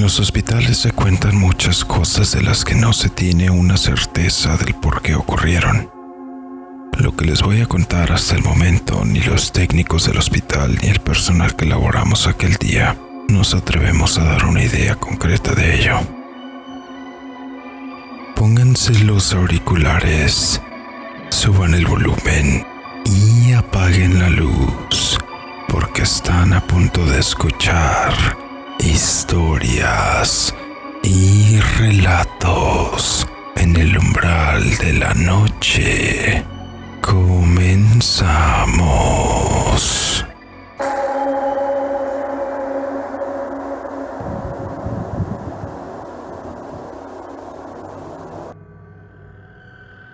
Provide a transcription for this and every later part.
los hospitales se cuentan muchas cosas de las que no se tiene una certeza del por qué ocurrieron. Lo que les voy a contar hasta el momento, ni los técnicos del hospital ni el personal que laboramos aquel día nos atrevemos a dar una idea concreta de ello. Pónganse los auriculares, suban el volumen y apaguen la luz, porque están a punto de escuchar historias y relatos en el umbral de la noche. Comenzamos.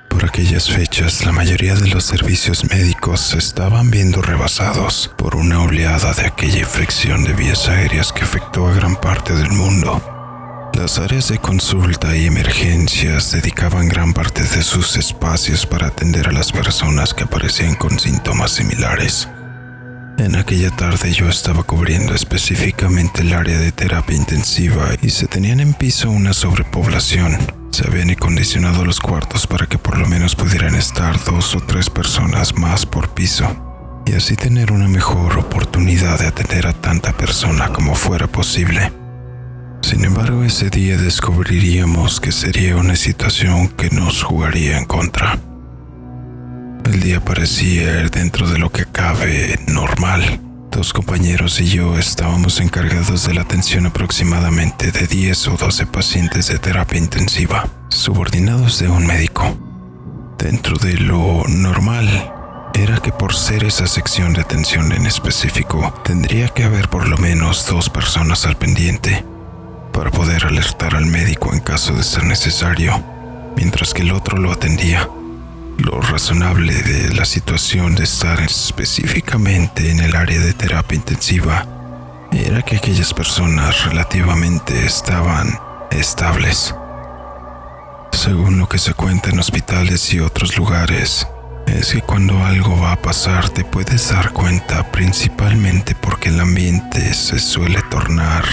Por aquellas fechas, la mayoría de los servicios médicos se estaban viendo rebasados por una oleada de aquella infección de vías aéreas que afectó a gran parte del mundo. Las áreas de consulta y emergencias dedicaban gran parte de sus espacios para atender a las personas que aparecían con síntomas similares. En aquella tarde yo estaba cubriendo específicamente el área de terapia intensiva y se tenían en piso una sobrepoblación. Se habían acondicionado los cuartos para que por lo menos pudieran estar 2 o 3 personas más por piso y así tener una mejor oportunidad de atender a tanta persona como fuera posible. Sin embargo, ese día descubriríamos que sería una situación que nos jugaría en contra. El día parecía ir dentro de lo que cabe normal. 2 compañeros y yo estábamos encargados de la atención aproximadamente de 10 o 12 pacientes de terapia intensiva, subordinados de un médico. Dentro de lo normal era que por ser esa sección de atención en específico, tendría que haber por lo menos 2 personas al pendiente para poder alertar al médico en caso de ser necesario, mientras que el otro lo atendía. Lo razonable de la situación de estar específicamente en el área de terapia intensiva era que aquellas personas relativamente estaban estables. Según lo que se cuenta en hospitales y otros lugares, es que cuando algo va a pasar te puedes dar cuenta principalmente porque el ambiente se suele tornar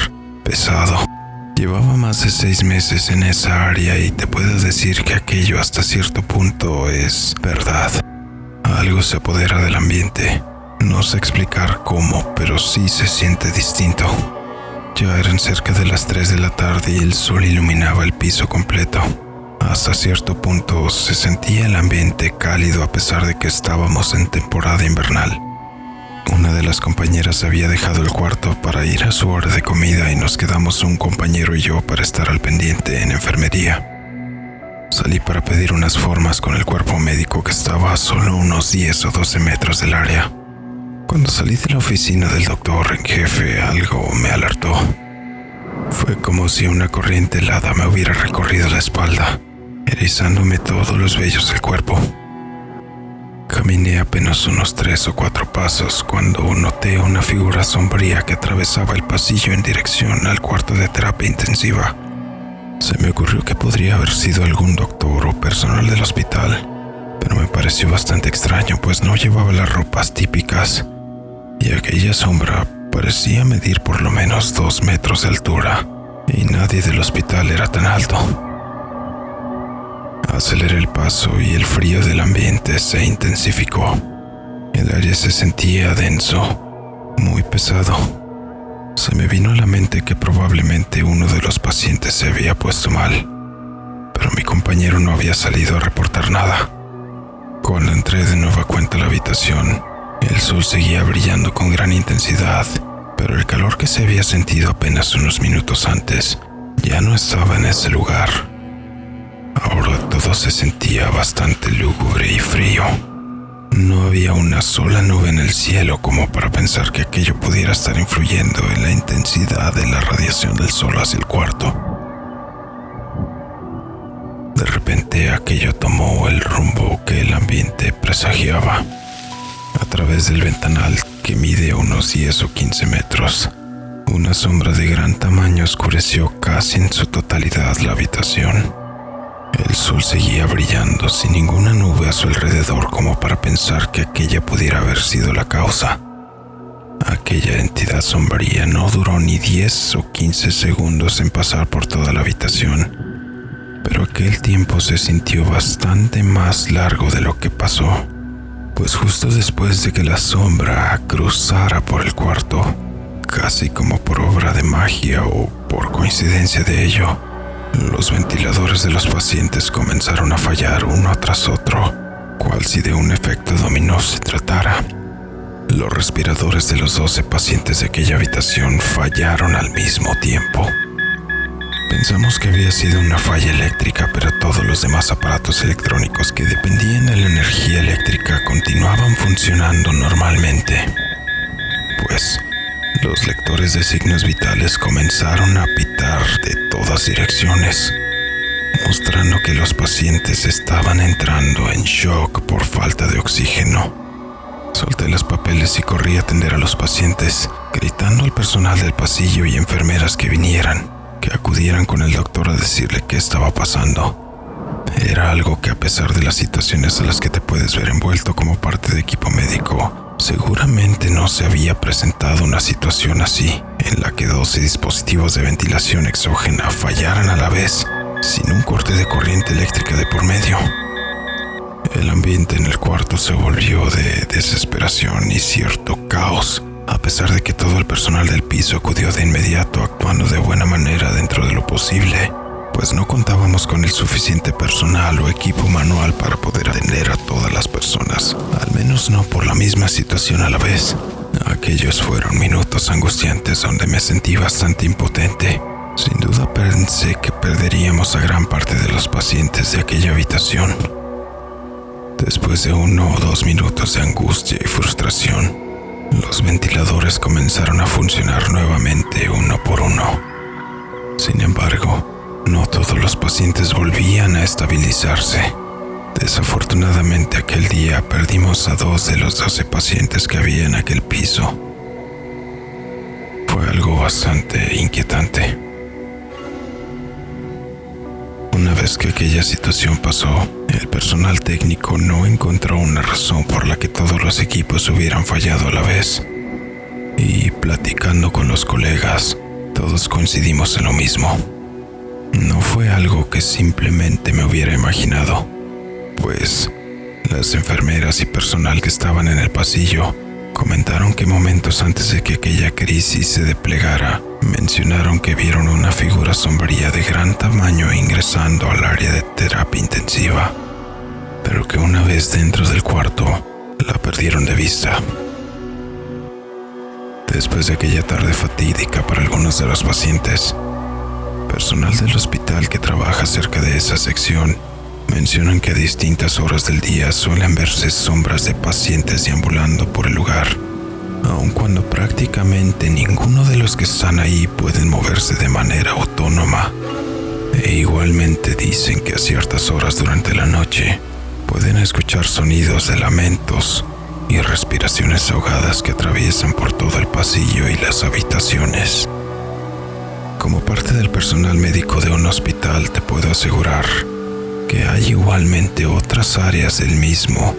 pesado. Llevaba más de 6 meses en esa área y te puedo decir que aquello hasta cierto punto es verdad. Algo se apodera del ambiente. No sé explicar cómo, pero sí se siente distinto. Ya eran cerca de las 3 de la tarde y el sol iluminaba el piso completo. Hasta cierto punto se sentía el ambiente cálido a pesar de que estábamos en temporada invernal. Una de las compañeras había dejado el cuarto para ir a su hora de comida y nos quedamos un compañero y yo para estar al pendiente en enfermería. Salí para pedir unas formas con el cuerpo médico que estaba a solo unos 10 o 12 metros del área. Cuando salí de la oficina del doctor en jefe, algo me alertó. Fue como si una corriente helada me hubiera recorrido la espalda, erizándome todos los vellos del cuerpo. Caminé apenas unos 3 o 4 pasos cuando noté una figura sombría que atravesaba el pasillo en dirección al cuarto de terapia intensiva. Se me ocurrió que podría haber sido algún doctor o personal del hospital, pero me pareció bastante extraño pues no llevaba las ropas típicas y aquella sombra parecía medir por lo menos 2 metros de altura y nadie del hospital era tan alto. Aceleré el paso y el frío del ambiente se intensificó. El aire se sentía denso, muy pesado. Se me vino a la mente que probablemente uno de los pacientes se había puesto mal, pero mi compañero no había salido a reportar nada. Cuando entré de nueva cuenta a la habitación, el sol seguía brillando con gran intensidad, pero el calor que se había sentido apenas unos minutos antes ya no estaba en ese lugar. Ahora todo se sentía bastante lúgubre y frío. No había una sola nube en el cielo como para pensar que aquello pudiera estar influyendo en la intensidad de la radiación del sol hacia el cuarto. De repente aquello tomó el rumbo que el ambiente presagiaba. A través del ventanal, que mide unos 10 o 15 metros, una sombra de gran tamaño oscureció casi en su totalidad la habitación. El sol seguía brillando sin ninguna nube a su alrededor como para pensar que aquella pudiera haber sido la causa. Aquella entidad sombría no duró ni 10 o 15 segundos en pasar por toda la habitación, pero aquel tiempo se sintió bastante más largo de lo que pasó, pues justo después de que la sombra cruzara por el cuarto, casi como por obra de magia o por coincidencia de ello, los ventiladores de los pacientes comenzaron a fallar uno tras otro, cual si de un efecto dominó se tratara. Los respiradores de los 12 pacientes de aquella habitación fallaron al mismo tiempo. Pensamos que había sido una falla eléctrica, pero todos los demás aparatos electrónicos que dependían de la energía eléctrica continuaban funcionando normalmente. Pues los lectores de signos vitales comenzaron a pitar de todas direcciones, mostrando que los pacientes estaban entrando en shock por falta de oxígeno. Solté los papeles y corrí a atender a los pacientes, gritando al personal del pasillo y enfermeras que vinieran, que acudieran con el doctor a decirle qué estaba pasando. Era algo que, a pesar de las situaciones a las que te puedes ver envuelto como parte de equipo médico, seguramente no se había presentado una situación así, en la que 12 dispositivos de ventilación exógena fallaran a la vez, sin un corte de corriente eléctrica de por medio. El ambiente en el cuarto se volvió de desesperación y cierto caos, a pesar de que todo el personal del piso acudió de inmediato, actuando de buena manera dentro de lo posible, pues no contábamos con el suficiente personal o equipo manual para poder atender a todas las personas, al menos no por la misma situación a la vez. Aquellos fueron minutos angustiantes donde me sentí bastante impotente. Sin duda pensé que perderíamos a gran parte de los pacientes de aquella habitación. Después de 1 o 2 minutos de angustia y frustración, los ventiladores comenzaron a funcionar nuevamente uno por uno. Sin embargo, no todos los pacientes volvían a estabilizarse. Desafortunadamente, aquel día perdimos a 2 de los 12 pacientes que había en aquel piso. Fue algo bastante inquietante. Una vez que aquella situación pasó, el personal técnico no encontró una razón por la que todos los equipos hubieran fallado a la vez. Y platicando con los colegas, todos coincidimos en lo mismo. No fue algo que simplemente me hubiera imaginado, pues las enfermeras y personal que estaban en el pasillo comentaron que momentos antes de que aquella crisis se desplegara, mencionaron que vieron una figura sombría de gran tamaño ingresando al área de terapia intensiva, pero que una vez dentro del cuarto, la perdieron de vista. Después de aquella tarde fatídica para algunos de los pacientes, personal del hospital que trabaja cerca de esa sección mencionan que a distintas horas del día suelen verse sombras de pacientes deambulando por el lugar, aun cuando prácticamente ninguno de los que están ahí pueden moverse de manera autónoma. E igualmente dicen que a ciertas horas durante la noche pueden escuchar sonidos de lamentos y respiraciones ahogadas que atraviesan por todo el pasillo y las habitaciones. Como parte del personal médico de un hospital, te puedo asegurar que hay igualmente otras áreas del mismo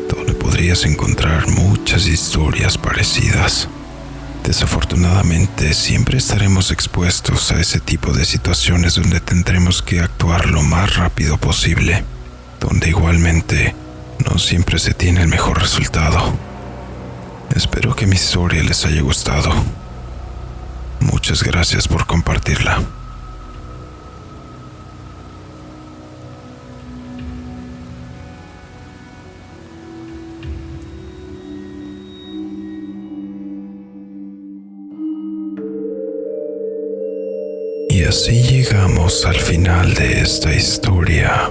donde podrías encontrar muchas historias parecidas. Desafortunadamente, siempre estaremos expuestos a ese tipo de situaciones donde tendremos que actuar lo más rápido posible, donde igualmente no siempre se tiene el mejor resultado. Espero que mi historia les haya gustado. Muchas gracias por compartirla. Y así llegamos al final de esta historia.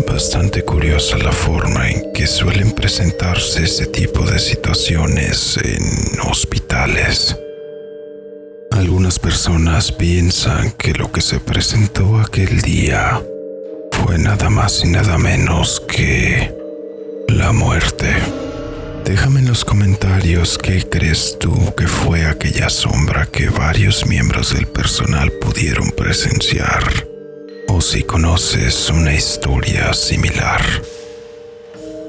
Bastante curiosa la forma en que suelen presentarse este tipo de situaciones en hospitales. Algunas personas piensan que lo que se presentó aquel día fue nada más y nada menos que la muerte. Déjame en los comentarios qué crees tú que fue aquella sombra que varios miembros del personal pudieron presenciar, o si conoces una historia similar.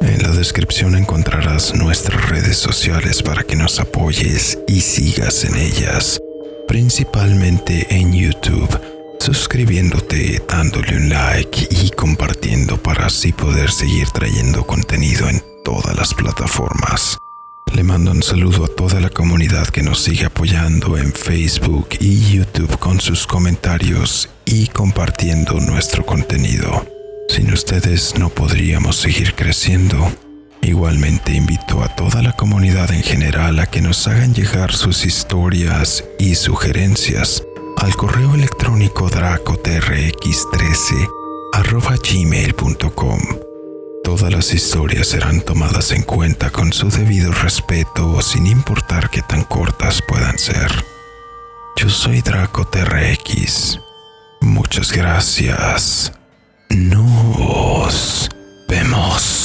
En la la descripción encontrarás nuestras redes sociales para que nos apoyes y sigas en ellas, principalmente en YouTube, suscribiéndote, dándole un like y compartiendo para así poder seguir trayendo contenido en todas las plataformas. Le mando un saludo a toda la comunidad que nos sigue apoyando en Facebook y YouTube con sus comentarios y compartiendo nuestro contenido. Sin ustedes no podríamos seguir creciendo. Igualmente invito a toda la comunidad en general a que nos hagan llegar sus historias y sugerencias al correo electrónico dracotrx13@gmail.com. Todas las historias serán tomadas en cuenta con su debido respeto, sin importar qué tan cortas puedan ser. Yo soy DracoTRX. Muchas gracias. Nos vemos.